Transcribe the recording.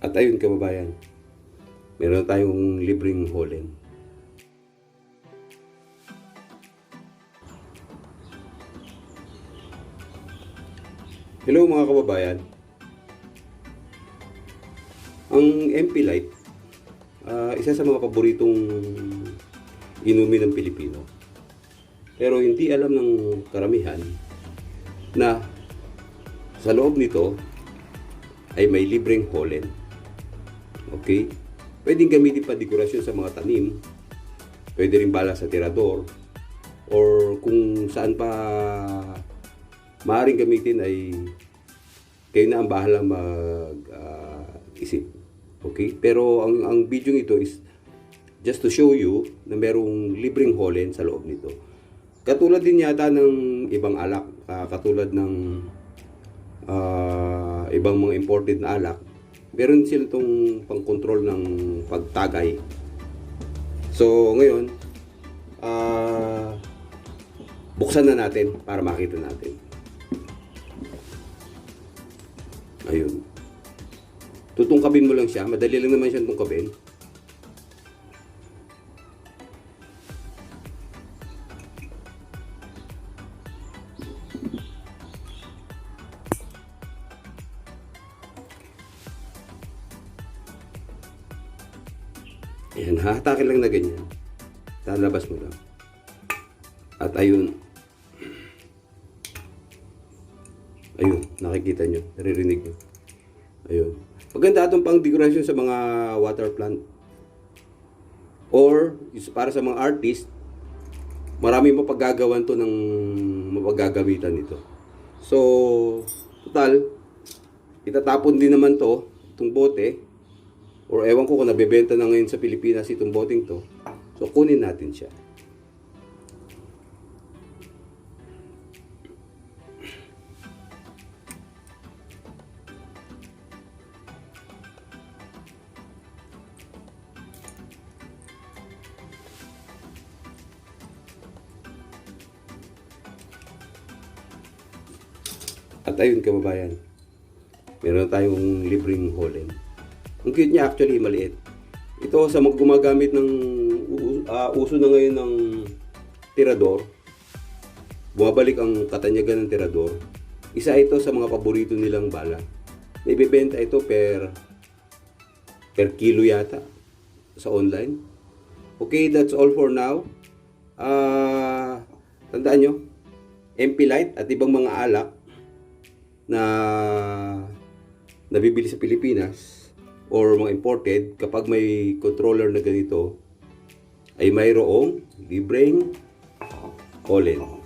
At ayun kababayan, meron tayong libreng holen. Hello mga kababayan. Ang MP Light, isa sa mga paboritong inumin ng Pilipino. Pero hindi alam ng karamihan na sa loob nito ay may libreng holen. Okay? Pwedeng gamitin pa dekorasyon sa mga tanim. Pwede rin bala sa tirador. Or kung saan pa maaaring gamitin ay kayo na ang bahala mag-isip. Okay? Pero ang video ito is just to show you na merong libreng holen sa loob nito. Katulad din yata ng ibang alak. Katulad ng ibang mga imported na alak. Meron sila itong pang-control ng pagtagay. So, ngayon, buksan na natin para makita natin. Ayun. Tutungkabin mo lang siya. Madali lang naman siya tungkabin. Ayan, hahatakin lang na ganyan. Lalabas mo lang. At ayun. Ayun, nakikita nyo. Naririnig nyo. Ayun. Maganda itong pang dekorasyon sa mga water plant. Or, para sa mga artist, maraming mapaggagawan to ng mapagagamitan nito. So, total, itatapon din naman to, itong bote. Or ewan ko kung nabebenta na ngayon sa Pilipinas itong boteng to. So, kunin natin siya. At ayun kababayan, meron tayong libreng holen. Ang cute niya, actually maliit. Ito sa mga gumagamit ng uso na ngayon ng tirador. Bumabalik ang katanyagan ng tirador. Isa ito sa mga paborito nilang bala. Naibebenta ito per kilo yata sa online. Okay, that's all for now. Tandaan nyo, MP Light at ibang mga alak na nabibili sa Pilipinas or mga imported, kapag may controller na ganito ay mayroong libreng holen.